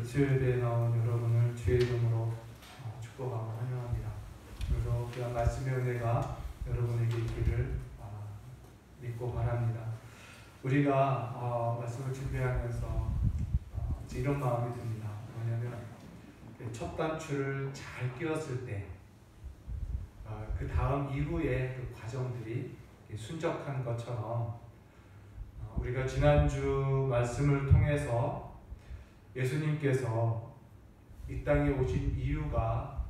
수요일에 나온 여러분을 주의 이름으로 축복하고 환영합니다. 그래서 귀한 말씀의 은혜가 여러분에게 있기를 믿고 바랍니다. 우리가 말씀을 준비하면서 이런 마음이 듭니다. 뭐냐면 첫 단추를 잘 끼웠을 때 그 다음 이후의 그 과정들이 순적한 것처럼 우리가 지난주 말씀을 통해서 예수님께서 이 땅에 오신 이유가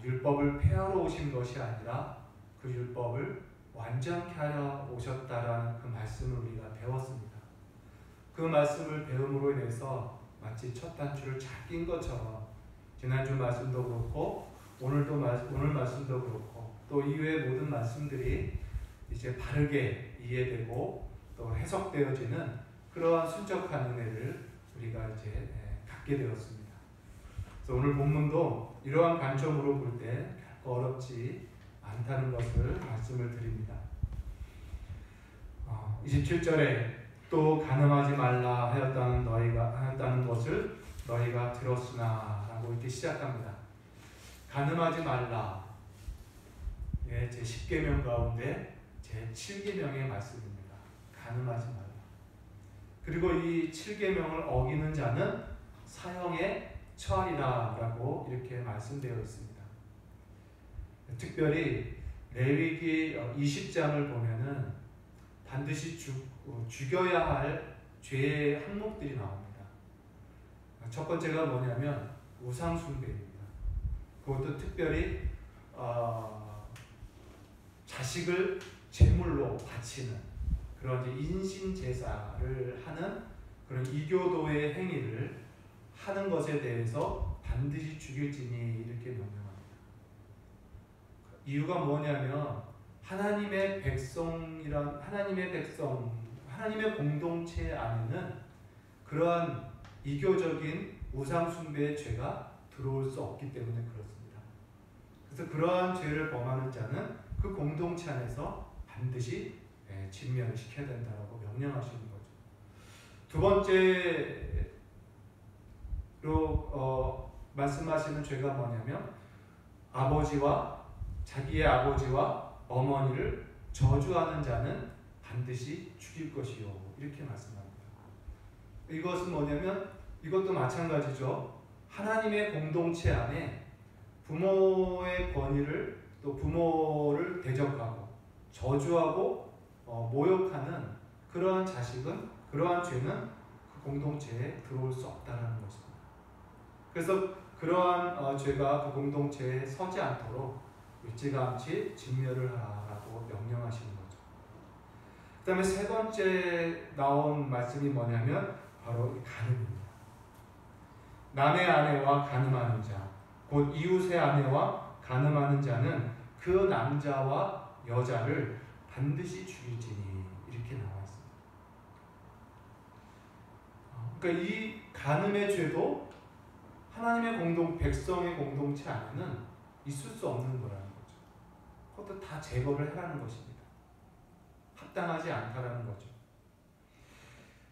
율법을 폐하러 오신 것이 아니라 그 율법을 완전케 하려 오셨다라는 그 말씀을 우리가 배웠습니다. 그 말씀을 배움으로 인해서 마치 첫 단추를 잘 낀 것처럼 지난주 말씀도 그렇고 오늘 말씀도 그렇고 또 이외의 모든 말씀들이 이제 바르게 이해되고 또 해석되어지는 그러한 순적한 은혜를 우리가 이제 갖게 되었습니다. 그래서 오늘 본문도 이러한 관점으로 볼 때 결코 어렵지 않다는 것을 말씀을 드립니다. 27절에 또 간음하지 말라 하였다는 것을 너희가 들었으나 라고 이렇게 시작합니다. 간음하지 말라. 제 10계명 가운데 제 7계명의 말씀입니다. 간음하지 말라. 그리고 이 7계명을 어기는 자는 사형에 처하리라 라고 이렇게 말씀되어 있습니다. 특별히 레위기 20장을 보면은 반드시 죽여야 할 죄의 항목들이 나옵니다. 첫 번째가 뭐냐면 우상숭배입니다. 그것도 특별히 자식을 제물로 바치는 그런 인신제사를 하는 그런 이교도의 행위를 하는 것에 대해서 반드시 죽일지니 이렇게 명령합니다. 이유가 뭐냐면 하나님의 공동체 안에는 그러한 이교적인 우상숭배의 죄가 들어올 수 없기 때문에 그렇습니다. 그래서 그러한 죄를 범하는 자는 그 공동체 안에서 반드시 진멸을 시켜야 된다고 명령하시는 거죠. 두 번째로 말씀하시는 죄가 뭐냐면 자기의 아버지와 어머니를 저주하는 자는 반드시 죽일 것이요 이렇게 말씀합니다. 이것은 뭐냐면 이것도 마찬가지죠. 하나님의 공동체 안에 부모의 권위를 또 부모를 대적하고 저주하고 모욕하는 그러한 그러한 죄는 그 공동체에 들어올 수 없다는 것입니다. 그래서 그러한 죄가 그 공동체에 서지 않도록 일찌감치 진멸을 하라고 명령하시는 거죠. 그 다음에 세 번째 나온 말씀이 뭐냐면 바로 간음입니다. 남의 아내와 간음하는 자, 곧 이웃의 아내와 간음하는 자는 그 남자와 여자를 반드시 죽일지니 이렇게 나와 있습니다. 그러니까 이 간음의 죄도 하나님의 백성의 공동체 안에는 있을 수 없는 거라는 거죠. 그것도 다 제거를 해라는 것입니다. 합당하지 않다라는 거죠.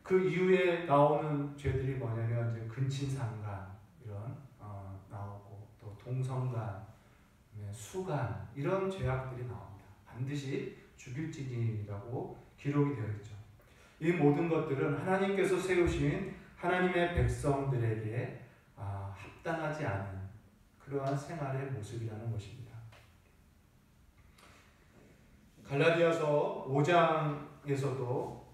그 이후에 나오는 죄들이 뭐냐면 이제 근친상간 이런 나오고 또 동성간, 수간 이런 죄악들이 나옵니다. 반드시 죽일지니라고 기록이 되어 있죠. 이 모든 것들은 하나님께서 세우신 하나님의 백성들에게 합당하지 않은 그러한 생활의 모습이라는 것입니다. 갈라디아서 5장에서도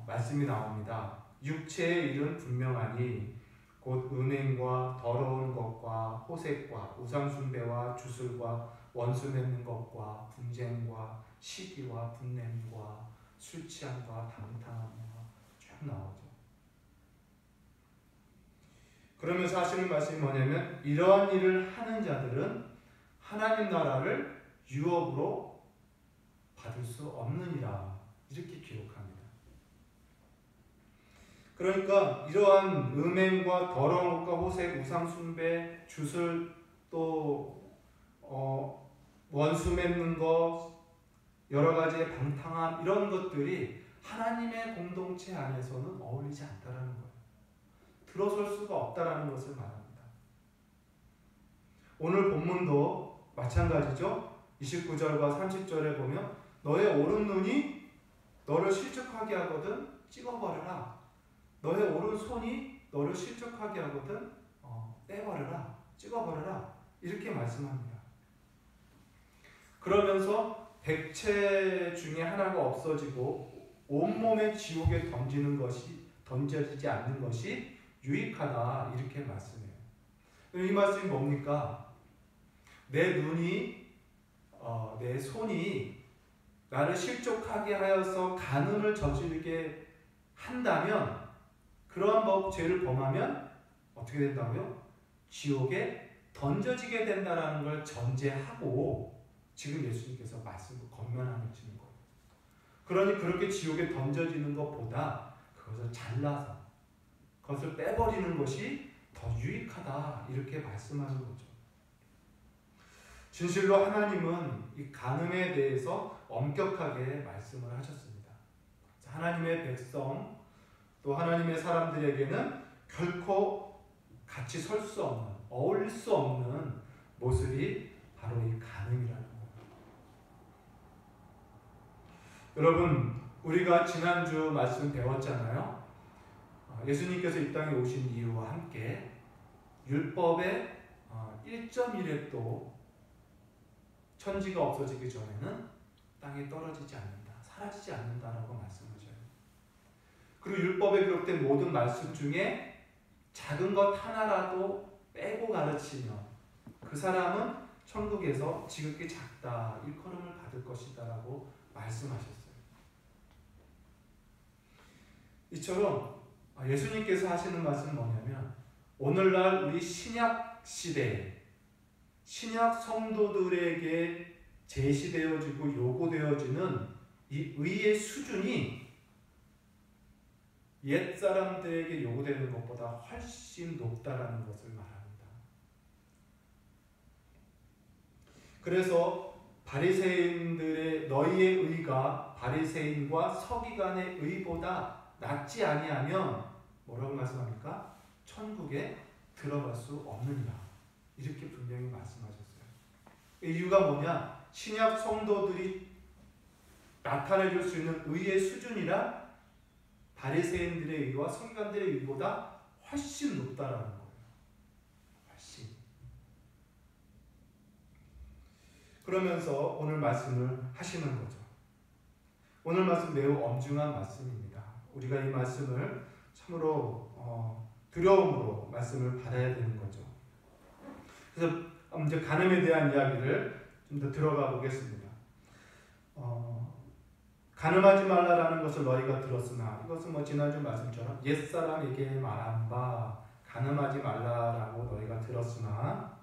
말씀이 나옵니다. 육체의 일은 분명하니 곧 음행과 더러운 것과 호색과 우상숭배와 주술과 원수 맺는 것과 분쟁과 시기와 분냄과 술 취함과 방탕함과 쭉 나오죠. 그러면서 하시는 말씀이 뭐냐면 이러한 일을 하는 자들은 하나님 나라를 유업으로 받을 수 없느니라 이렇게 기록합니다. 그러니까 이러한 음행과 더러운 것과 호색, 우상숭배, 주술 또 원수 맺는 것 여러 가지의 방탕함 이런 것들이 하나님의 공동체 안에서는 어울리지 않다라는 거예요. 들어설 수가 없다라는 것을 말합니다. 오늘 본문도 마찬가지죠. 29절과 30절에 보면 너의 오른 눈이 너를 실족하게 하거든 찍어버려라. 너의 오른손이 너를 실족하게 하거든 떼버려라. 찍어버려라. 이렇게 말씀합니다. 그러면서 백체 중에 하나가 없어지고 온몸에 지옥에 던져지지 않는 것이 유익하다. 이렇게 말씀해요. 이 말씀이 뭡니까? 내 눈이 내 손이 나를 실족하게 하여서 간음을 저지르게 한다면 그러한 죄를 범하면 어떻게 된다고요? 지옥에 던져지게 된다라는 걸 전제하고 지금 예수님께서 말씀을 권면하시는 거예요. 그러니 그렇게 지옥에 던져지는 것보다 그것을 잘라서 그것을 빼버리는 것이 더 유익하다. 이렇게 말씀하는 거죠. 진실로 하나님은 이 간음에 대해서 엄격하게 말씀을 하셨습니다. 하나님의 백성 또 하나님의 사람들에게는 결코 같이 설 수 없는, 어울릴 수 없는 모습이 바로 이 간음이라는 거예요. 여러분, 우리가 지난주 말씀 배웠잖아요. 예수님께서 이 땅에 오신 이유와 함께 율법의 1.1획도 천지가 없어지기 전에는 땅에 떨어지지 않는다, 사라지지 않는다라고 말씀하셔요. 그리고 율법에 기록된 모든 말씀 중에 작은 것 하나라도 빼고 가르치면 그 사람은 천국에서 지극히 작다, 일컬음을 받을 것이다 라고 말씀하셨어요. 이처럼 예수님께서 하시는 말씀은 뭐냐면 오늘날 우리 신약 시대에 신약 성도들에게 제시되어지고 요구되어지는 이 의의 수준이 옛 사람들에게 요구되는 것보다 훨씬 높다라는 것을 말합니다. 그래서 바리새인들의 너희의 의가 바리새인과 서기관의 의보다 낫지 아니하면 뭐라고 말씀합니까? 천국에 들어갈 수 없느니라. 이렇게 분명히 말씀하셨어요. 이유가 뭐냐? 신약 성도들이 나타내줄 수 있는 의의 수준이라 바리새인들의 의와 서기관들의 의보다 훨씬 높다라는 거예요. 훨씬. 그러면서 오늘 말씀을 하시는 거죠. 오늘 말씀 매우 엄중한 말씀입니다. 우리가 이 말씀을 참으로 두려움으로 말씀을 받아야 되는 거죠. 그래서 이제 간음에 대한 이야기를 좀 더 들어가 보겠습니다. 간음하지 말라라는 것을 너희가 들었으나 이것은 지난주 말씀처럼 옛사람에게 말한 바 간음하지 말라라고 너희가 들었으나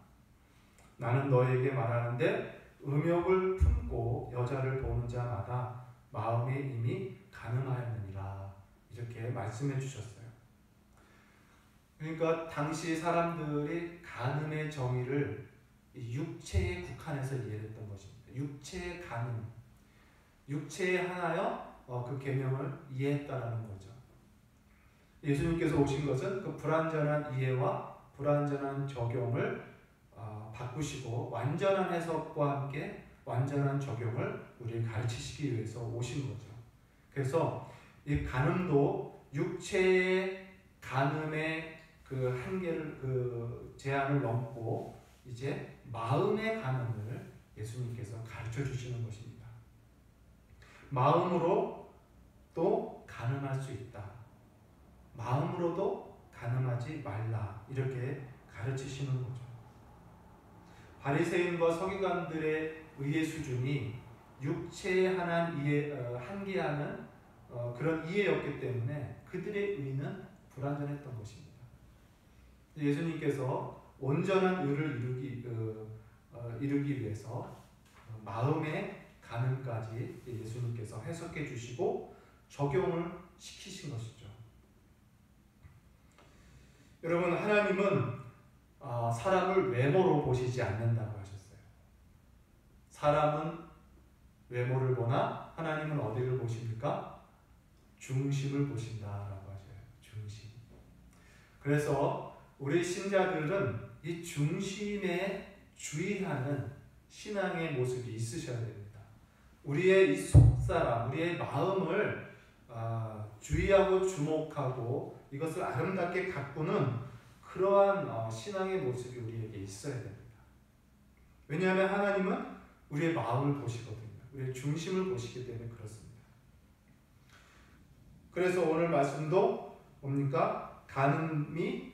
나는 너희에게 말하는데 음욕을 품고 여자를 보는 자마다 마음에 이미 간음하였느니라. 이렇게 말씀해 주셨어요. 그러니까 당시 사람들이 간음의 정의를 육체에 국한해서 이해했던 것입니다. 육체의 간음, 육체에 하나여 그 계명을 이해했다라는 거죠. 예수님께서 오신 것은 그 불완전한 이해와 불완전한 적용을 바꾸시고 완전한 해석과 함께 완전한 적용을 우리를 가르치시기 위해서 오신 거죠. 그래서 이 간음도 육체의 간음의 그 한계를 그 제한을 넘고 이제 마음의 간음을 예수님께서 가르쳐 주시는 것입니다. 마음으로 또 간음할 수 있다. 마음으로도 간음하지 말라. 이렇게 가르치시는 거죠. 바리새인과 서기관들의 의의 수준이 육체에 한계하는 그런 이해였기 때문에 그들의 의는 불완전했던 것입니다. 예수님께서 온전한 의를 이루기 위해서 마음의 간음까지 예수님께서 해석해 주시고 적용을 시키신 것이죠. 여러분, 하나님은 사람을 외모로 보시지 않는다고 하셨어요. 사람은 외모를 보나 하나님은 어디를 보십니까? 중심을 보신다라고 하셔요. 중심. 그래서 우리 신자들은 이 중심에 주의하는 신앙의 모습이 있으셔야 됩니다. 우리의 이 속사람, 우리의 마음을 주의하고 주목하고 이것을 아름답게 가꾸는 그러한 신앙의 모습이 우리에게 있어야 됩니다. 왜냐하면 하나님은 우리의 마음을 보시거든요. 우리의 중심을 보시기 때문에 그렇습니다. 그래서 오늘 말씀도 뭡니까? 간음이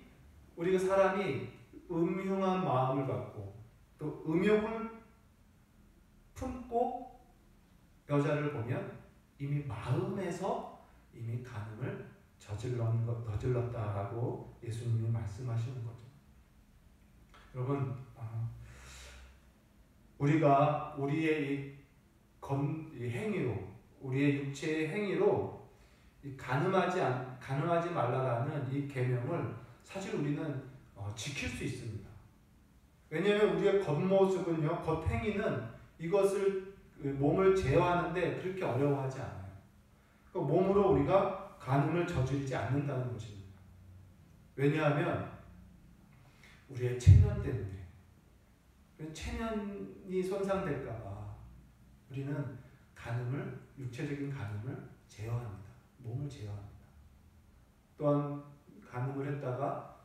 우리가 사람이 음흉한 마음을 갖고 또 음욕을 품고 여자를 보면 이미 마음에서 이미 간음을 저질렀다라고 예수님이 말씀하시는 거죠. 여러분, 우리가 우리의 이 행위로, 우리의 육체의 행위로 간음하지 말라라는 이 계명을 사실 우리는 지킬 수 있습니다. 왜냐하면 우리의 겉모습은요, 겉행위는 이것을 몸을 제어하는데 그렇게 어려워하지 않아요. 그러니까 몸으로 우리가 간음을 저지르지 않는다는 것입니다. 왜냐하면 우리의 체면 때문에, 체면이 손상될까봐 우리는 육체적인 간음을 제어합니다. 몸을 제어합니다. 또한 간음을 했다가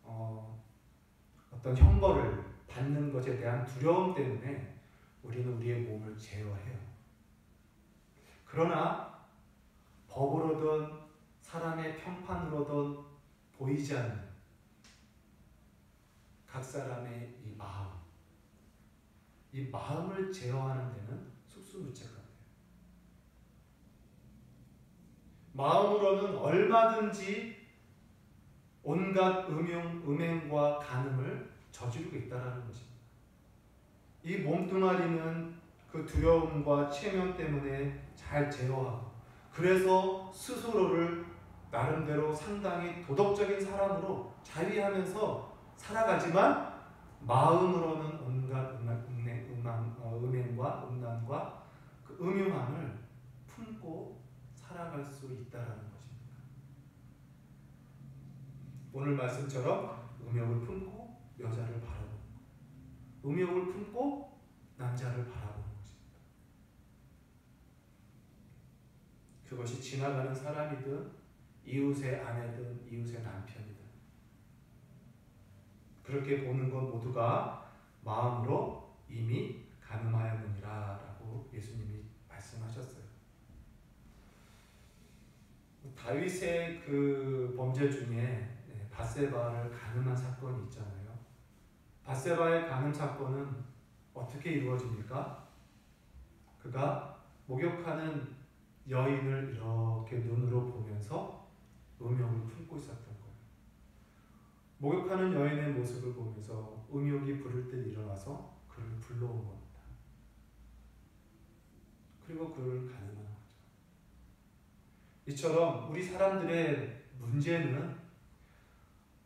어떤 형벌을 받는 것에 대한 두려움 때문에 우리는 우리의 몸을 제어해요. 그러나 법으로든 사람의 평판으로든 보이지 않는 각 사람의 이 마음을 제어하는 데는 속수무책합니다. 마음으로는 얼마든지 온갖 음행과 간음을 저지르고 있다는 것입니다. 이 몸뚱아리는 그 두려움과 체면 때문에 잘 제어하고, 그래서 스스로를 나름대로 상당히 도덕적인 사람으로 자위하면서 살아가지만 마음으로는 온갖 음행과 음란과 그 음흉함을 품고 살아갈 수 있다는 것입니다. 오늘 말씀처럼 음욕을 품고 여자를 바라보는 것, 음욕을 품고 남자를 바라보는 것입니다. 그것이 지나가는 사람이든 이웃의 아내든 이웃의 남편이든 그렇게 보는 것 모두가 마음으로 이미 간음하였느니라 라고 예수님이 말씀하셨어요. 다윗의 그 범죄 중에 밧세바를 간음한 사건이 있잖아요. 밧세바의 간음 사건은 어떻게 이루어집니까? 그가 목욕하는 여인을 이렇게 눈으로 보면서 음욕을 품고 있었던 거예요. 목욕하는 여인의 모습을 보면서 음욕이 부를 듯 일어나서 그를 불러온 겁니다. 그리고 그를 간음한 거죠. 이처럼 우리 사람들의 문제는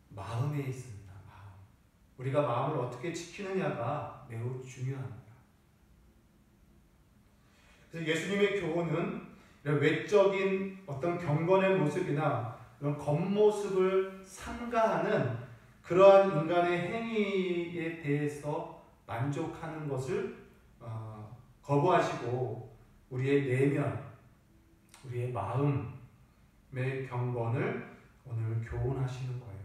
마음에 있습니다. 마음. 우리가 마음을 어떻게 지키느냐가 매우 중요합니다. 그래서 예수님의 교훈은 이런 외적인 어떤 경건의 모습이나 이런 겉모습을 삼가하는 그러한 인간의 행위에 대해서 만족하는 것을 거부하시고 우리의 내면, 우리의 마음의 경건을 오늘 교훈하시는 거예요.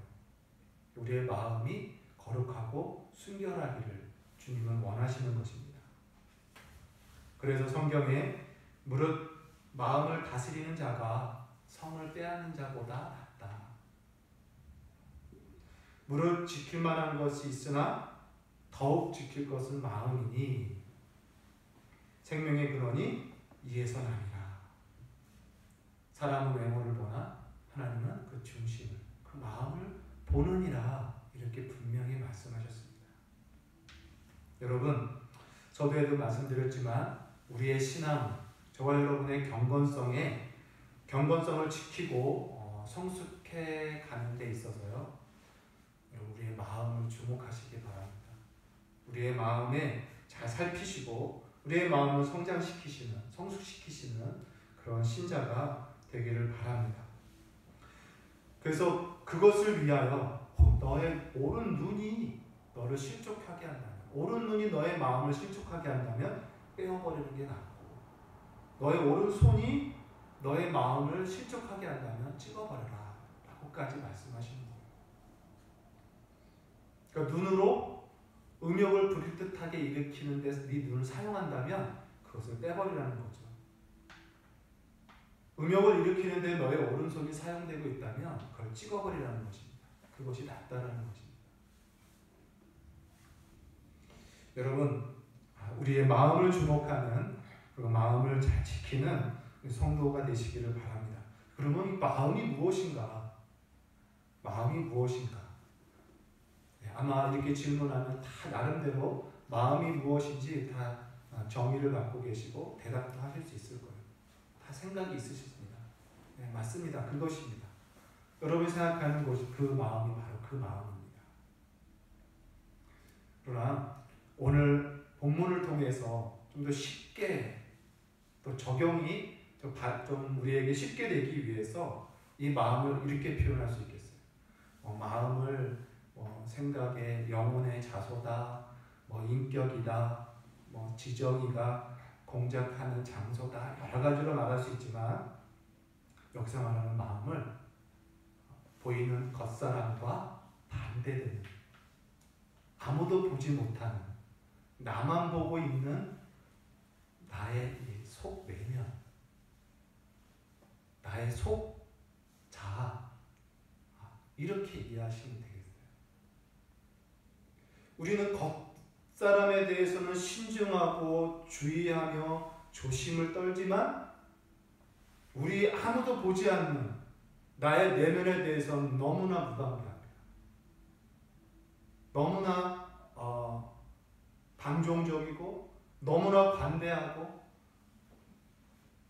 우리의 마음이 거룩하고 순결하기를 주님은 원하시는 것입니다. 그래서 성경에 무릇 마음을 다스리는 자가 성을 빼앗는 자보다 낫다. 무릇 지킬 만한 것이 있으나 더욱 지킬 것은 마음이니 생명의 근원이 이에서 나니라. 사람은 외모를 보나 하나님은 그 중심을, 그 마음을 보느니라 이렇게 분명히 말씀하셨습니다. 여러분, 저번에도 말씀드렸지만 우리의 신앙, 저와 여러분의 경건성을 지키고 성숙해 가는 데 있어서요, 우리의 마음을 주목하시기 바랍니다. 우리의 마음에 잘 살피시고 우리의 마음을 성숙시키시는 그런 신자가 되기를 바랍니다. 그래서 그것을 위하여 너의 오른 눈이 너를 실족하게 한다면, 오른 눈이 너의 마음을 실족하게 한다면 빼어버리는 게 낫고, 너의 오른손이 너의 마음을 실족하게 한다면 찍어버려라 라고까지 말씀하시는 거예요. 그러니까 눈으로 음욕을 부릴 듯하게 일으키는 데서 네 눈을 사용한다면 그것을 빼버리라는 거죠. 음욕을 일으키는 데 너의 오른손이 사용되고 있다면 그걸 찍어버리라는 것입니다. 그것이 낫다라는 것입니다. 여러분, 우리의 마음을 주목하는, 그리고 마음을 잘 지키는 성도가 되시기를 바랍니다. 그러면 이 마음이 무엇인가? 마음이 무엇인가? 아마 이렇게 질문하면 다 나름대로 마음이 무엇인지 다 정의를 갖고 계시고 대답도 하실 수 있을 거예요. 다 생각이 있으십니다. 네, 맞습니다. 그것입니다. 여러분이 생각하는 것이 그 마음이 바로 그 마음입니다. 그러나 오늘 본문을 통해서 좀 더 쉽게 또 적용이 좀 우리에게 쉽게 되기 위해서 이 마음을 이렇게 표현할 수 있겠어요. 마음을 생각의 영혼의 자소다, 인격이다, 지정이가 공작하는 장소다, 여러 가지로 말할 수 있지만 여기서 말하는 마음을 보이는 겉사람과 반대되는, 아무도 보지 못하는, 나만 보고 있는 나의 속 내면, 나의 속 자아, 이렇게 이해하시면 되겠어요. 우리는 겉사람에 대해서는 신중하고 주의하며 조심을 떨지만 우리 아무도 보지 않는 나의 내면에 대해서는 너무나 무방비합니다. 너무나 방종적이고 너무나 관대하고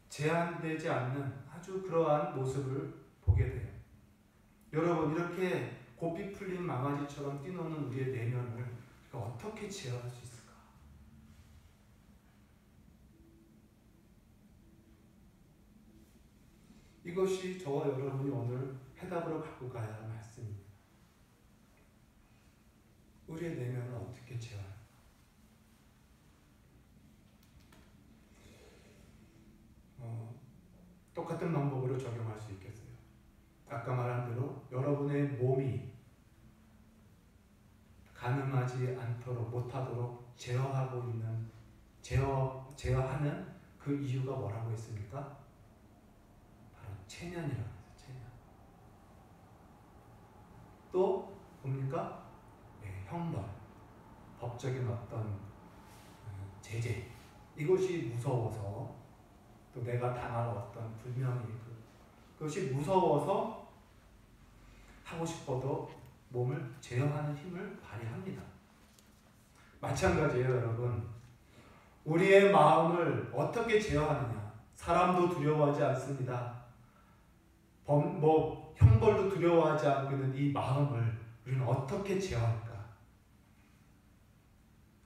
제한되지 않는 아주 그러한 모습을 보게 돼요. 여러분, 이렇게 고삐 풀린 망아지처럼 뛰노는 우리의 내면을 어떻게 제어할 수 있을까? 이것이 저와 여러분이 오늘 해답으로 갖고 가야 할 말씀입니다. 우리의 내면을 어떻게 제어할까? 똑같은 방법으로 적용할 수 있겠어요. 아까 말한 대로 여러분의 몸이 가늠하지 않도록, 못하도록 제어하고 있는, 제어하는 그 이유가 뭐라고 했습니까? 바로 체면이라고 했어요. 체면. 또 뭡니까? 형벌, 법적인 어떤 제재, 이것이 무서워서, 또 내가 당할 어떤 불명예, 그것이 무서워서 하고 싶어도 몸을 제어하는 힘을 발휘합니다. 마찬가지예요, 여러분. 우리의 마음을 어떻게 제어하느냐? 사람도 두려워하지 않습니다. 형벌도 두려워하지 않고 있는 이 마음을 우리는 어떻게 제어할까?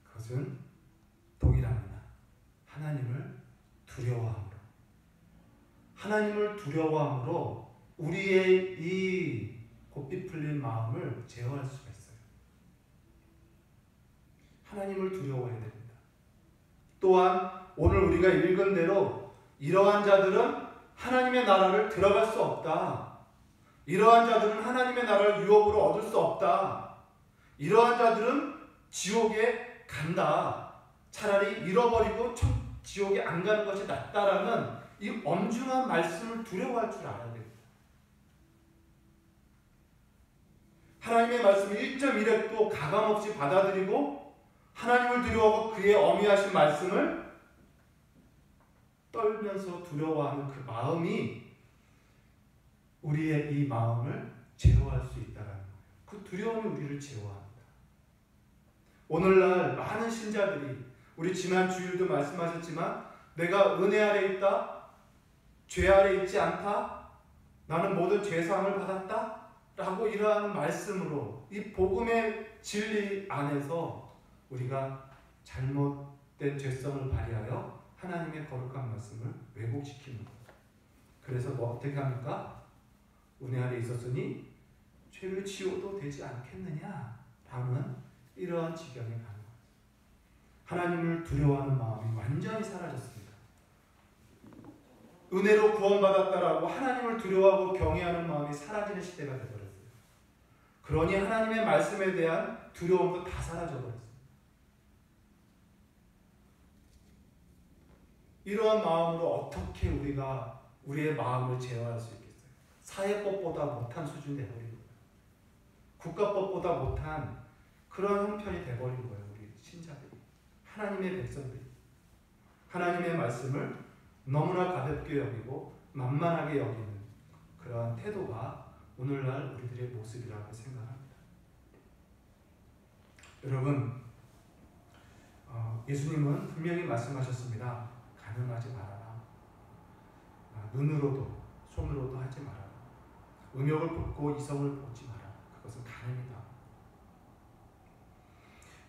그것은 동일합니다. 하나님을 두려워함으로. 하나님을 두려워함으로 우리의 이 고삐 풀린 마음을 제어할 수가 있어요. 하나님을 두려워해야 됩니다. 또한 오늘 우리가 읽은 대로 이러한 자들은 하나님의 나라를 들어갈 수 없다. 이러한 자들은 하나님의 나라를 유업으로 얻을 수 없다. 이러한 자들은 지옥에 간다. 차라리 잃어버리고 지옥에 안 가는 것이 낫다라는 이 엄중한 말씀을 두려워할 줄 알아야 됩니다. 하나님의 말씀을 1.1획도 가감없이 받아들이고 하나님을 두려워하고 그의 어미하신 말씀을 떨면서 두려워하는 그 마음이 우리의 이 마음을 제어할 수 있다는 거예요. 그 두려움이 우리를 제어합니다. 오늘날 많은 신자들이, 우리 지난 주일도 말씀하셨지만, 내가 은혜 아래 있다, 죄 아래 있지 않다, 나는 모든 죄사함을 받았다 라고 이러한 말씀으로 이 복음의 진리 안에서 우리가 잘못된 죄성을 발휘하여 하나님의 거룩한 말씀을 왜곡시키는 거예요. 그래서 어떻게 합니까? 은혜 아래 있었으니 죄를 지어도 되지 않겠느냐라는 이러한 지경에 가는 거예요. 하나님을 두려워하는 마음이 완전히 사라졌습니다. 은혜로 구원받았다라고 하나님을 두려워하고 경외하는 마음이 사라지는 시대가 되어버렸어요. 그러니 하나님의 말씀에 대한 두려움도 다 사라져버렸습니다. 이러한 마음으로 어떻게 우리가 우리의 마음을 제어할 수 있겠어요? 사회법보다 못한 수준이 되어버린 거예요. 국가법보다 못한 그런 형편이 되어버린 거예요. 우리 신자들이, 하나님의 백성들이 하나님의 말씀을 너무나 가볍게 여기고 만만하게 여기는 그러한 태도가 오늘날 우리들의 모습이라고 생각합니다. 여러분, 예수님은 분명히 말씀하셨습니다. 가늠하지 말아라. 눈으로도 손으로도 하지 말아라. 음욕을 벗고 이성을 보지 마라. 그것은 가늠이다.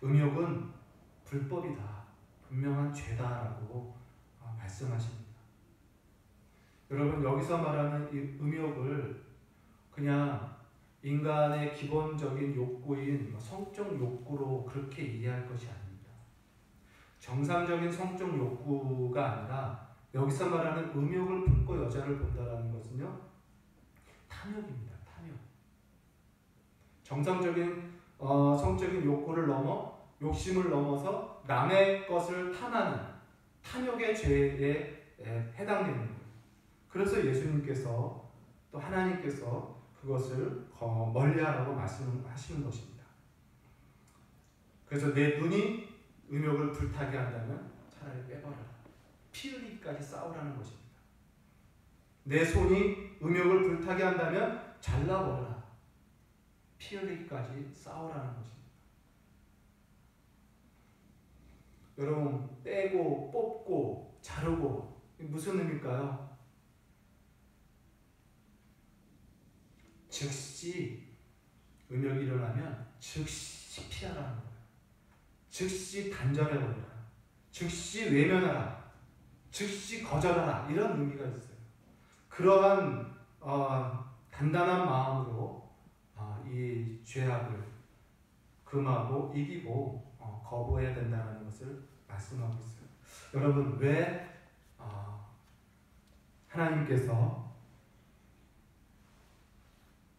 음욕은 불법이다. 분명한 죄다라고 말씀하십니다. 여러분, 여기서 말하는 이 음욕을 그냥 인간의 기본적인 욕구인 성적 욕구로 그렇게 이해할 것이 아닙니다. 정상적인 성적 욕구가 아니라 여기서 말하는 음욕을 품고 여자를 본다는 것은요, 탐욕입니다. 탐욕. 정상적인 성적인 욕구를 넘어 욕심을 넘어서 남의 것을 탐하는 탐욕의 죄에 해당되는 거예요. 그래서 예수님께서 또 하나님께서 그것을 멀리하라고 말씀하시는 것입니다. 그래서 내 눈이 음욕을 불타게 한다면 차라리 빼버려라. 피 흘리기까지 싸우라는 것입니다. 내 손이 음욕을 불타게 한다면 잘라버려라. 피 흘리기까지 싸우라는 것입니다. 여러분, 빼고 뽑고 자르고 무슨 의미일까요? 즉시 음욕이 일어나면 즉시 피하라는 거예요. 즉시 단절해버려라. 즉시 외면하라. 즉시 거절하라. 이런 의미가 있어요. 그러한 단단한 마음으로 이 죄악을 금하고 이기고 거부해야 된다는 것을 말씀하고 있어요. 여러분, 왜 하나님께서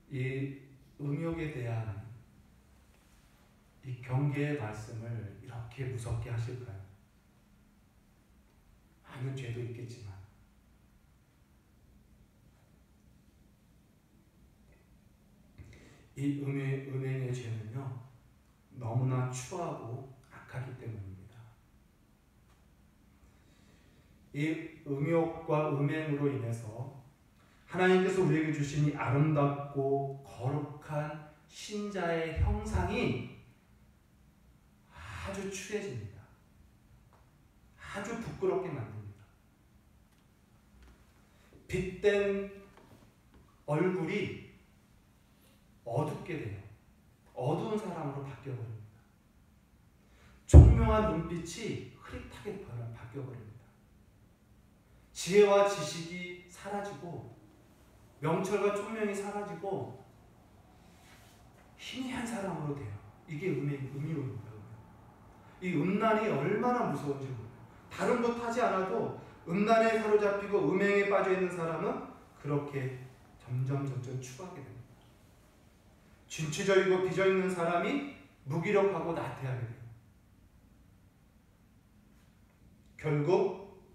이 음욕에 대한 이 경계의 말씀을 이렇게 무섭게 하실까요? 많은 죄도 있겠지만 이 음행의 죄는요, 너무나 추하고 악하기 때문입니다. 이 음욕과 음행으로 인해서 하나님께서 우리에게 주신 이 아름답고 거룩한 신자의 형상이 아주 추해집니다. 아주 부끄럽게 만듭니다. 빛된 얼굴이 어둡게 돼요. 어두운 사람으로 바뀌어버립니다. 총명한 눈빛이 흐릿하게 바뀌어버립니다. 지혜와 지식이 사라지고 명철과 총명이 사라지고 희미한 사람으로 돼요. 이게 음욕입니다. 이 음란이 얼마나 무서운지 몰라요. 다른 것 하지 않아도 음란에 사로잡히고 음행에 빠져있는 사람은 그렇게 점점 추하게 됩니다. 진취적이고 빚어있는 사람이 무기력하고 나태하게 돼요. 결국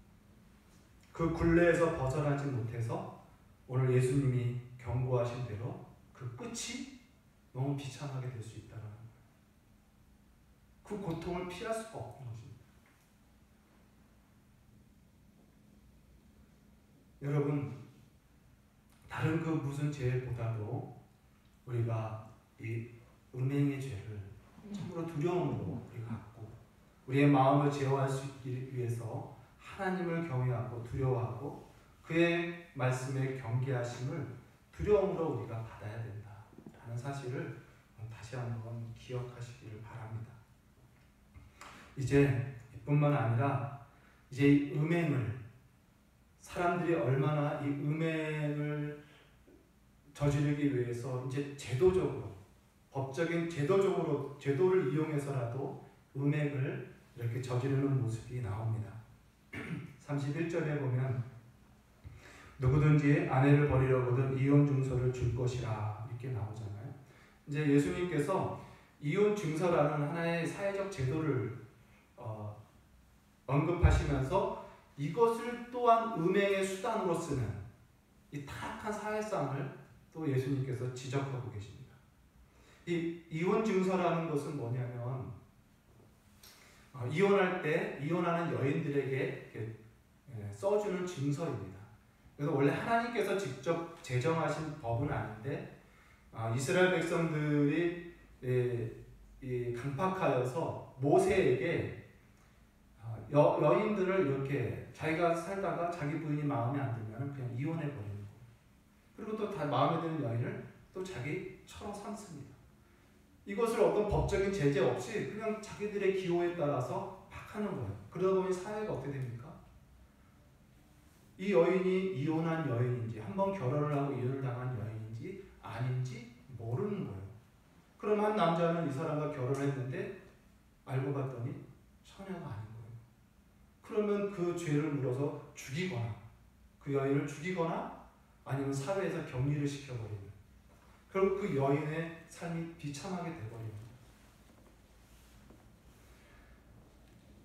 그 굴레에서 벗어나지 못해서 오늘 예수님이 경고하신 대로 그 끝이 너무 비참하게 될 수 있다는 거예요. 그 고통을 피할 수가 없는 것입니다. 여러분, 다른 그 무슨 죄보다도 우리가 이 음행의 죄를 참으로 두려움으로 우리가 갖고 우리의 마음을 제어할 수 있기 위해서 하나님을 경외하고 두려워하고 그의 말씀에 경계하심을 두려움으로 우리가 받아야 된다라는 사실을 다시 한번 기억하시기를 바랍니다. 이제 이뿐만 아니라 이제 이 음행을 사람들이 얼마나 이 음행을 저지르기 위해서 이제 제도적으로, 법적인 제도를 이용해서라도 음행을 이렇게 저지르는 모습이 나옵니다. 31절에 보면 누구든지 아내를 버리려거든 이혼 증서를 줄 것이라 이렇게 나오잖아요. 이제 예수님께서 이혼 증서라는 하나의 사회적 제도를 언급하시면서 이것을 또한 음행의 수단으로 쓰는 이 타락한 사회상을 또 예수님께서 지적하고 계십니다. 이 이혼 증서라는 것은 뭐냐면 이혼할 때 이혼하는 여인들에게 써주는 증서입니다. 그래서 원래 하나님께서 직접 제정하신 법은 아닌데 이스라엘 백성들이 강팍하여서 모세에게 여인들을 이렇게 자기가 살다가 자기 부인이 마음에 안 들면 그냥 이혼해 버리는 거예요. 그리고 또 다 마음에 드는 여인을 또 자기처럼 삼습니다. 이것을 어떤 법적인 제재 없이 그냥 자기들의 기호에 따라서 막 하는 거예요. 그러다 보니 사회가 어떻게 됩니까? 이 여인이 이혼한 여인인지 한번 결혼을 하고 이혼을 당한 여인인지 아닌지 모르는 거예요. 그럼 한 남자는 이 사람과 결혼했는데 알고 봤더니 처녀가 아닌 거예요. 그러면 그 죄를 물어서 죽이거나 그 여인을 죽이거나 아니면 사회에서 격리를 시켜버리는, 결국 그 여인의 삶이 비참하게 되어버립니다.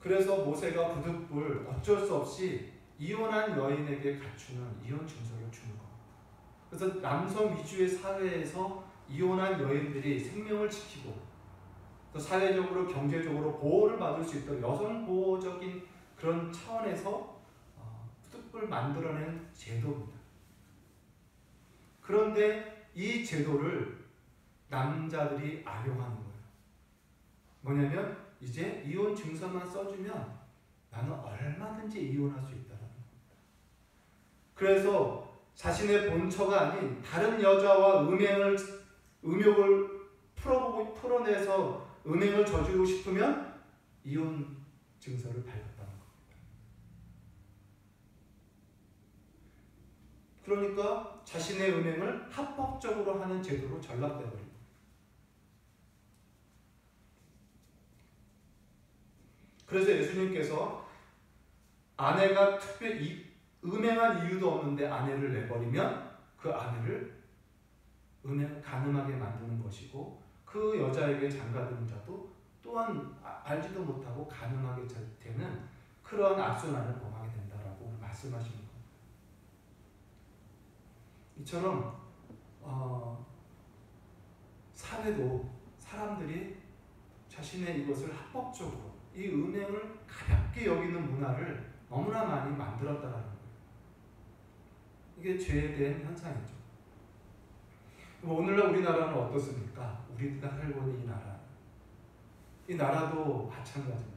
그래서 모세가 부득불 어쩔 수 없이 이혼한 여인에게 갖추는 이혼 증서를 주는 겁니다. 그래서 남성 위주의 사회에서 이혼한 여인들이 생명을 지키고 또 사회적으로 경제적으로 보호를 받을 수 있도록 여성 보호적인 그런 차원에서 부득불 만들어낸 제도입니다. 그런데 이 제도를 남자들이 악용하는 거예요. 뭐냐면 이제 이혼 증서만 써주면 나는 얼마든지 이혼할 수 있다는 거예요. 그래서 자신의 본처가 아닌 다른 여자와 음욕을 풀어내서 음행을 저지르고 싶으면 이혼 증서를 발급하는 겁니다. 그러니까 자신의 음행을 합법적으로 하는 제도로 전락되어버립니다. 그래서 예수님께서 아내가 특별히 음행한 이유도 없는데 아내를 내버리면 그 아내를 가늠하게 만드는 것이고 그 여자에게 장가드는 자도 또한 알지도 못하고 가늠하게 되는 그러한 악순환을 범하게 된다라고 말씀하시는 겁니다. 이처럼 사회도 사람들이 자신의 이것을 합법적으로 이 음행을 가볍게 여기는 문화를 너무나 많이 만들었다라는 거예요. 이게 죄에 대한 현상이죠. 오늘날 우리나라는 어떻습니까? 우리가 살고 있는 이 나라도 마찬가지입니다.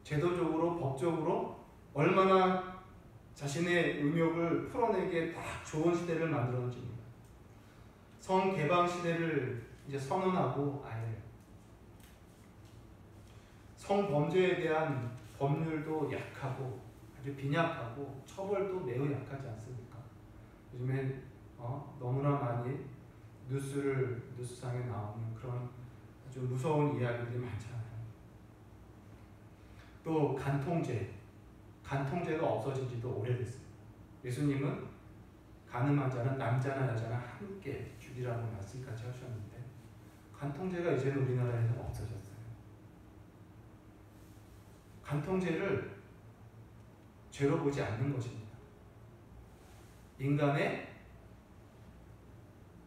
제도적으로 법적으로 얼마나 자신의 음욕을 풀어내기에 딱 좋은 시대를 만들었는지입니다. 성개방 시대를 이제 선언하고 아예 성범죄에 대한 법률도 약하고 아주 빈약하고 처벌도 매우 약하지 않습니까? 요즘에 너무나 많이 뉴스상에 나오는 그런 아주 무서운 이야기들이 많잖아요. 또 간통죄가 없어진 지도 오래됐어요. 예수님은 가늠한 자는 남자나 여자나 함께 죽이라고 말씀까지 하셨는데 간통죄가 이제는 우리나라에서 없어졌어요. 간통죄를 죄로 보지 않는 것입니다. 인간의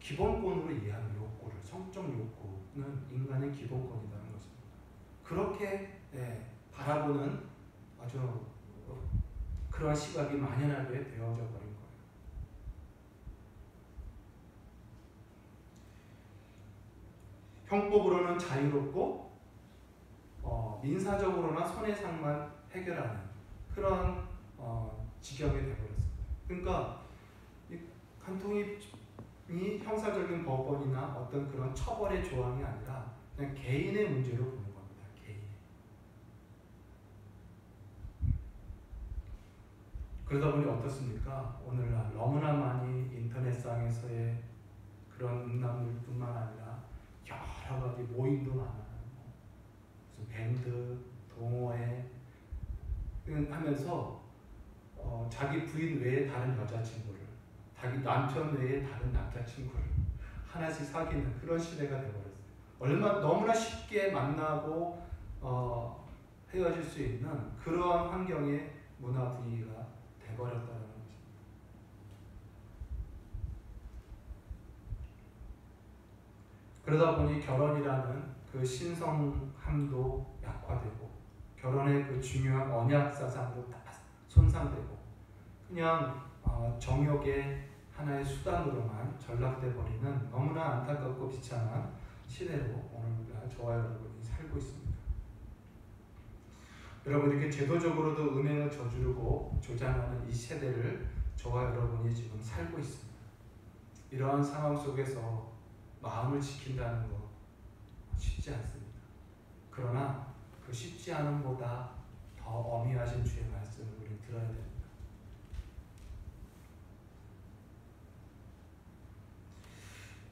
기본권으로 이해하는 욕구를, 성적 욕구는 인간의 기본권이라는 것입니다. 그렇게 바라보는 아주 그러한 시각이 만연하게 되어져 버린 거예요. 형법으로는 자유롭고 민사적으로나 손해상만 해결하는 그런 지경이 되어버렸습니다. 그러니까 이 간통이 형사적인 법원이나 어떤 그런 처벌의 조항이 아니라 그냥 개인의 문제로 보는 겁니다. 개인. 그러다 보니 어떻습니까? 오늘날 너무나 많이 인터넷상에서의 그런 음란물뿐만 아니라 여러 가지 모임도 많아요. 무슨 밴드, 동호회 하면서 자기 부인 외에 다른 여자친구를, 자기 남편 외에 다른 남자친구를 하나씩 사귀는 그런 시대가 되어버렸어요. 너무나 쉽게 만나고 헤어질 수 있는 그러한 환경의 문화 분위기가 돼버렸다는 거죠. 그러다 보니 결혼이라는 그 신성함도 약화되고 결혼의 그 중요한 언약 사상도 다 손상되고 그냥 정욕의 하나의 수단으로만 전락돼 버리는 너무나 안타깝고 비참한 시대로 오늘날 저와 여러분이 살고 있습니다. 여러분, 이렇게 제도적으로도 음행을 저지르고 조장하는 이 세대를 저와 여러분이 지금 살고 있습니다. 이러한 상황 속에서 마음을 지킨다는 거 쉽지 않습니다. 그러나 그 쉽지 않음보다 더 어미하신 주의 말씀을 우리 들어야 됩니다.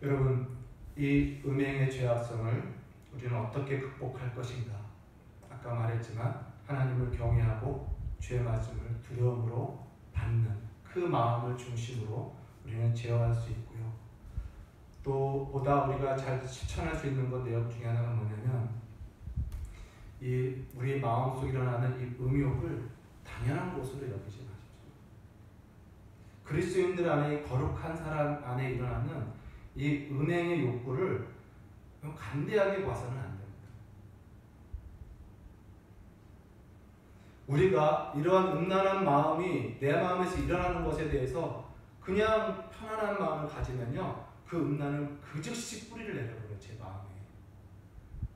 여러분, 이 음행의 죄악성을 우리는 어떻게 극복할 것인가? 아까 말했지만 하나님을 경외하고 주의 말씀을 두려움으로 받는 그 마음을 중심으로 우리는 제어할 수 있고요. 또 보다 우리가 잘 실천할 수 있는 것 내용 중에 하나가 뭐냐면 이 우리 마음속에 일어나는 이 음욕을 당연한 것으로 여기지 마십시오. 그리스도인들 안에 거룩한 사람 안에 일어나는 이 음행의 욕구를 간대하게 봐서는 안 됩니다. 우리가 이러한 음란한 마음이 내 마음에서 일어나는 것에 대해서 그냥 편안한 마음을 가지면요, 그 음란은 그 즉시 뿌리를 내려버려요. 제 마음에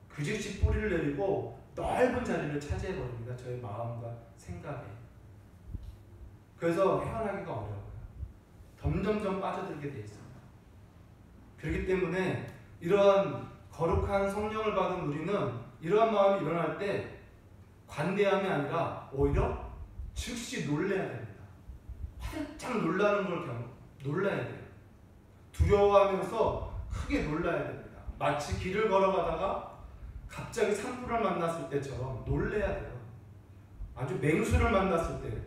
그 즉시 뿌리를 내리고 넓은 자리를 차지해버립니다. 저의 마음과 생각에. 그래서 헤어나기가 어려워요. 점점점 빠져들게 돼 있습니다. 그렇기 때문에 이러한 거룩한 성령을 받은 우리는 이러한 마음이 일어날 때 관대함이 아니라 오히려 즉시 놀라야 됩니다. 활짝 놀라는 걸 놀라야 돼요. 두려워하면서 크게 놀라야 됩니다. 마치 길을 걸어가다가 갑자기 산불을 만났을 때처럼 놀라야 돼요. 아주 맹수를 만났을 때,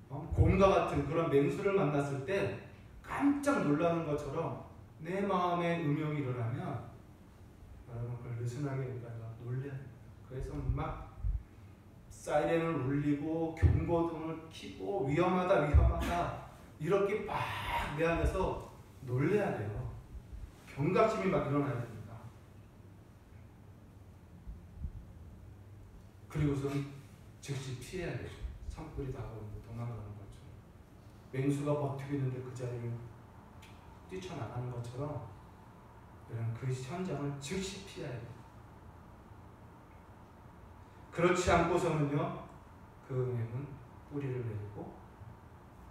곰과 같은 그런 맹수를 만났을 때 깜짝 놀라는 것처럼 내 마음에 음욕이 일어나면 여러분 그걸 느슨하게 놀라야 됩니다. 그래서 막 사이렌을 울리고 경고등을 켜고 위험하다 이렇게 막 내 안에서 놀라야 돼요. 경각심이 막 일어나야 됩니다. 그리고선 즉시 피해야 되죠. 산불이 다가오는데 도망가는 것처럼. 맹수가 버티고 있는데 그 자리를 뛰쳐나가는 것처럼 그 현장을 즉시 피해야 돼요. 그렇지 않고서는요, 그 음행은 뿌리를 내리고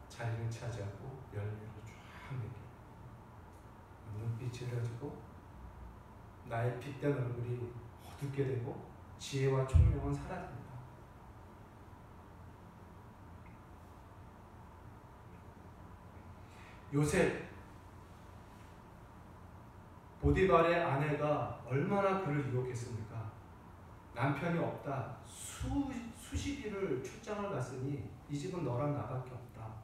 자리를 차지하고 열매를 쫙 내게 눈빛이 흐려지고 나의 핏된 얼굴이 어둡게 되고 지혜와 총명은 사라집니다. 요셉, 보디발의 아내가 얼마나 그를 유혹했습니까? 남편이 없다. 수십 일을 출장을 갔으니 이 집은 너랑 나밖에 없다.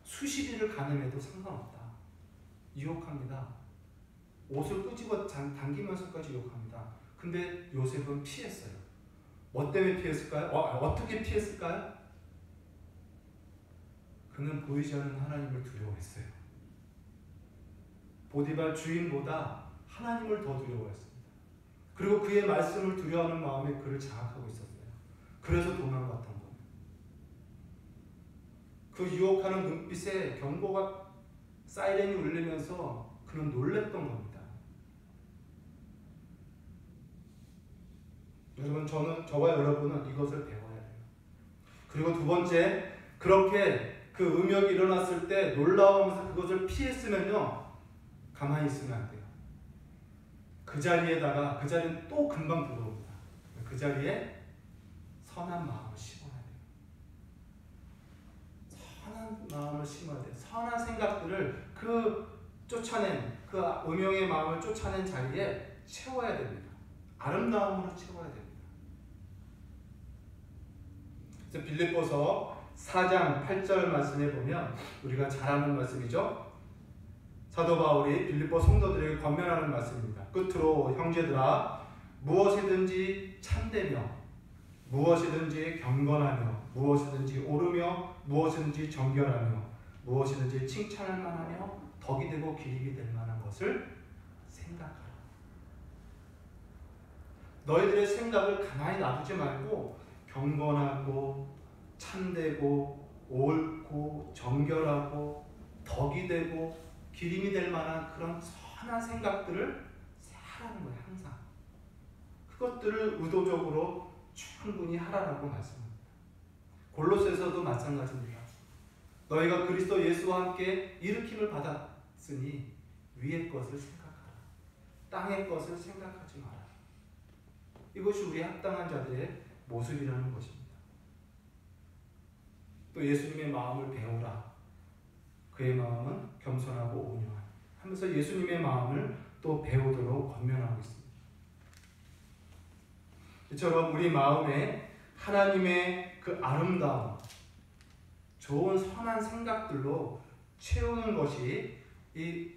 수십 일을 가늠해도 상관없다. 유혹합니다. 옷을 끄집어 당기면서까지 유혹합니다. 근데 요셉은 피했어요. 뭐 때문에 피했을까요? 어떻게 피했을까요? 그는 보이지 않는 하나님을 두려워했어요. 보디발 주인보다 하나님을 더 두려워했습니다. 그리고 그의 말씀을 두려워하는 마음에 그를 장악하고 있었어요. 그래서 도망갔던 겁니다. 그 유혹하는 눈빛에 경고가 사이렌이 울리면서 그는 놀랬던 겁니다. 여러분, 저와 여러분은 이것을 배워야 돼요. 그리고 두 번째, 그렇게 그 음욕이 일어났을 때 놀라워하면서 그것을 피했으면요, 가만히 있으면 안 돼요. 그 자리는 또 금방 들어옵니다. 그 자리에 선한 마음을 심어야 돼요. 선한 마음을 심어야 돼. 선한 생각들을 쫓아낸 그 음영의 마음을 쫓아낸 자리에 채워야 됩니다. 아름다움으로 채워야 됩니다. 그래서 빌립보서 4장 8절 말씀에 보면 우리가 잘 아는 말씀이죠. 사도 바울이 빌립보 성도들에게 권면하는 말씀입니다. 끝으로 형제들아 무엇이든지 참되며 무엇이든지 경건하며 무엇이든지 옳으며 무엇이든지 정결하며 무엇이든지 칭찬할 만하며 덕이 되고 기립이 될 만한 것을 생각하라. 너희들의 생각을 가만히 놔두지 말고 경건하고 참되고 옳고 정결하고 덕이 되고 기림이 될 만한 그런 선한 생각들을 하라는 거예요. 항상 그것들을 의도적으로 충분히 하라라고 말씀합니다. 골로새서도 마찬가지입니다. 너희가 그리스도 예수와 함께 일으킴을 받았으니 위의 것을 생각하라. 땅의 것을 생각하지 마라. 이것이 우리 합당한 자들의 모습이라는 것입니다. 또 예수님의 마음을 배우라. 그의 마음은 겸손하고 온유한 하면서 예수님의 마음을 또 배우도록 권면하고 있습니다. 이처럼 우리 마음에 하나님의 그 아름다움, 좋은 선한 생각들로 채우는 것이 이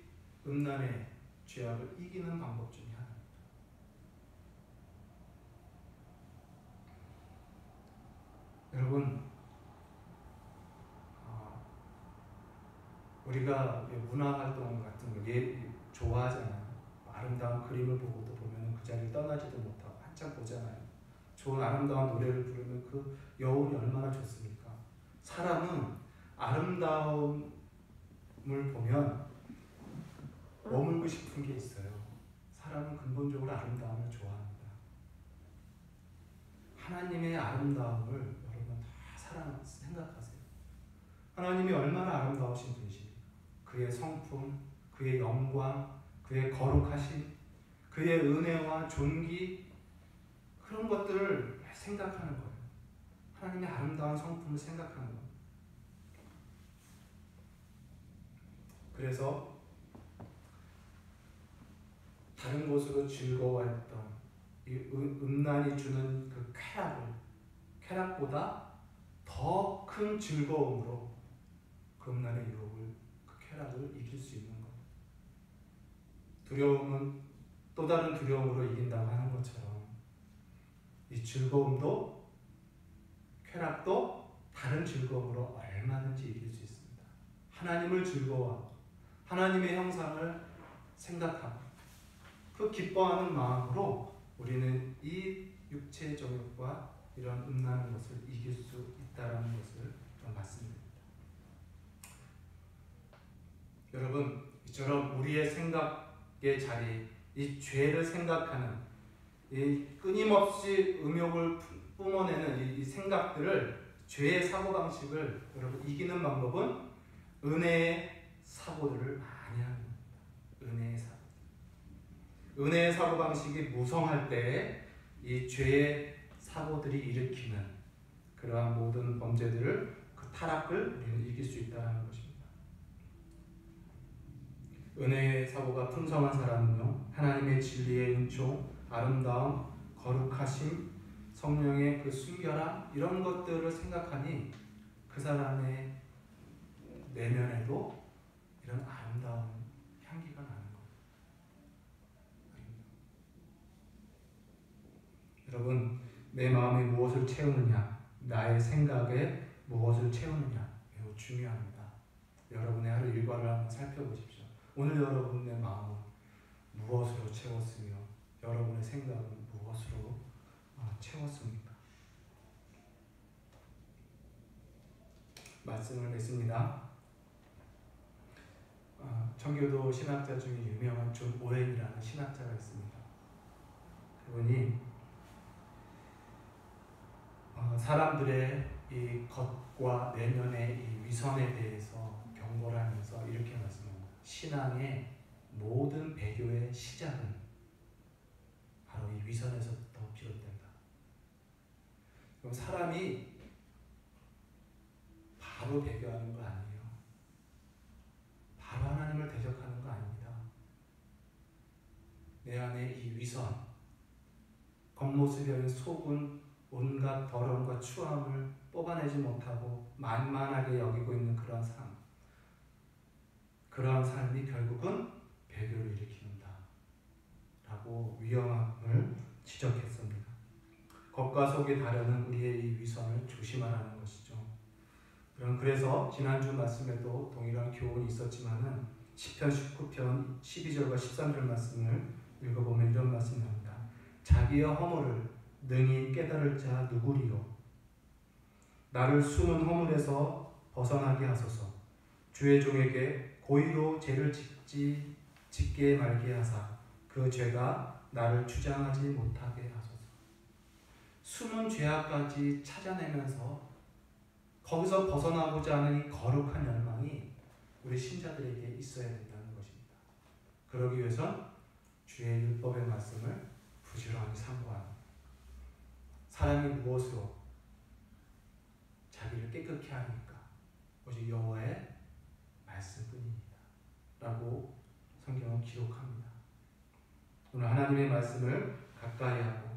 음란의 죄악을 이기는 방법 중에 하나입니다. 여러분, 우리가 문화활동 같은 거 좋아하잖아요. 아름다운 그림을 보고도 보면 그 자리를 떠나지도 못하고 한참 보잖아요. 좋은 아름다운 노래를 부르면 그 여운이 얼마나 좋습니까? 사람은 아름다움을 보면 머물고 싶은 게 있어요. 사람은 근본적으로 아름다움을 좋아합니다. 하나님의 아름다움을 여러분 다 생각하세요. 하나님이 얼마나 아름다우신 분이십니까? 그의 성품, 그의 영광, 그의 거룩하심, 그의 은혜와 존귀, 그런 것들을 생각하는 거예요. 하나님의 아름다운 성품을 생각하는 거예요. 그래서 다른 곳으로 즐거워했던 이 음란이 주는 그 쾌락보다 더 큰 즐거움으로 그 음란의 유혹을, 그 쾌락을 이길 수 있는 거예요. 두려움은 또 다른 두려움으로 이긴다고 하는 것처럼 이 즐거움도 쾌락도 다른 즐거움으로 얼마든지 이길 수 있습니다. 하나님을 즐거워하고 하나님의 형상을 생각하고 그 기뻐하는 마음으로 우리는 이 육체의 정욕과 이런 음란한 것을 이길 수 있다는 것을 말씀드립니다. 여러분, 이처럼 우리의 생각의 자리, 이 죄를 생각하는, 이 끊임없이 음욕을 뿜어내는 이 생각들을, 죄의 사고방식을 여러분 이기는 방법은 은혜의 사고들을 많이 하는 겁니다. 은혜의 사고. 은혜의 사고방식이 무성할 때 이 죄의 사고들이 일으키는 그러한 모든 범죄들을, 그 타락을 우리는 이길 수 있다는 것입니다. 은혜의 사고가 풍성한 사람은요, 하나님의 진리의 은총, 아름다움, 거룩하심, 성령의 그 순결함, 이런 것들을 생각하니 그 사람의 내면에도 이런 아름다운 향기가 나는 겁니다. 여러분, 내 마음에 무엇을 채우느냐, 나의 생각에 무엇을 채우느냐 매우 중요합니다. 여러분의 하루 일과를 한번 살펴보십시오. 오늘 여러분의 마음은 무엇으로 채웠으며 여러분의 생각은 무엇으로 채웠습니까? 말씀을 맺습니다. 청교도 신학자 중에 유명한 존 오웬이라는 신학자가 있습니다. 그분이 사람들의 이 겉과 내면의 이 위선에 대해서 경고를 하면서 이렇게 말씀합니다. 신앙의 모든 배교의 시작은 바로 이 위선에서부터 비롯된다. 그럼 사람이 바로 배교하는 거 아니에요. 이 위선, 겉모습의 속은 온갖 더러움과 추함을 뽑아내지 못하고 만만하게 여기고 있는 그런 삶, 그러한 삶이 결국은 배교를 일으킨다 라고 위험함을 지적했습니다. 겉과 속이 다르는 우리의 이 위선을 조심하라는 것이죠. 그래서 지난주 말씀에도 동일한 교훈이 있었지만은 시편 19편 12절과 13절 말씀을 읽어보면 이런 말씀이 나옵니다. 자기의 허물을 능히 깨달을 자 누구리요? 나를 숨은 허물에서 벗어나게 하소서. 주의 종에게 고의로 죄를 짓게 말게 하사 그 죄가 나를 주장하지 못하게 하소서. 숨은 죄악까지 찾아내면서 거기서 벗어나고자 하는 이 거룩한 열망이 우리 신자들에게 있어야 된다는 것입니다. 그러기 위해선 주의 율법의 말씀을 부지런히 상고하는, 사람이 무엇으로 자기를 깨끗게 하니까 오직 여호와의 말씀뿐입니다 라고 성경은 기록합니다. 오늘 하나님의 말씀을 가까이 하고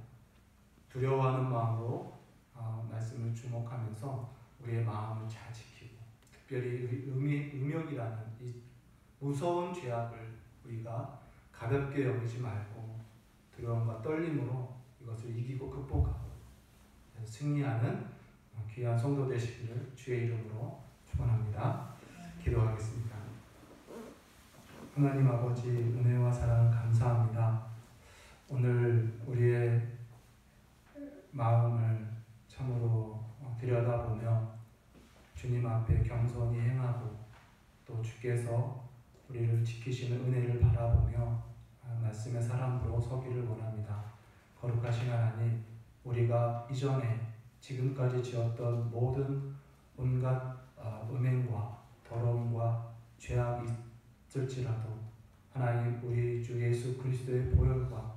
두려워하는 마음으로 말씀을 주목하면서 우리의 마음을 잘 지키고, 특별히 음욕이라는 이 무서운 죄악을 우리가 가볍게 여기지 말고 두려움과 떨림으로 이것을 이기고 극복하고 승리하는 귀한 성도 되시기를 주의 이름으로 축원합니다. 기도하겠습니다. 하나님 아버지, 은혜와 사랑 감사합니다. 오늘 우리의 마음을 참으로 들여다보며 주님 앞에 겸손히 행하고 또 주께서 우리를 지키시는 은혜를 바라보며 말씀의 사람으로 서기를 원합니다. 거룩하신 하나님, 우리가 이전에 지금까지 지었던 모든 온갖 음행과 더러움과 죄악이 있을지라도 하나님, 우리 주 예수 그리스도의 보혈과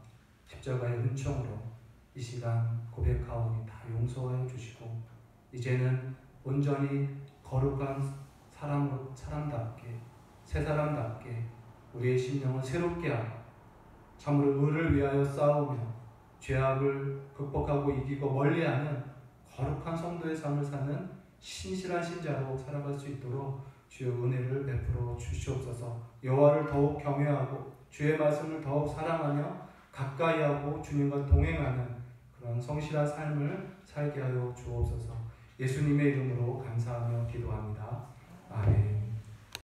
십자가의 은총으로 이 시간 고백하오니 다 용서하여 주시고 이제는 온전히 거룩한 사람답게, 새 사람답게 우리의 심령을 새롭게 하고 참으로 의를 위하여 싸우며 죄악을 극복하고 이기고 멀리하는 거룩한 성도의 삶을 사는 신실한 신자로 살아갈 수 있도록 주의 은혜를 베풀어 주시옵소서. 여호와를 더욱 경외하고 주의 말씀을 더욱 사랑하며 가까이하고 주님과 동행하는 그런 성실한 삶을 살게 하여 주옵소서. 예수님의 이름으로 감사하며 기도합니다. 아멘.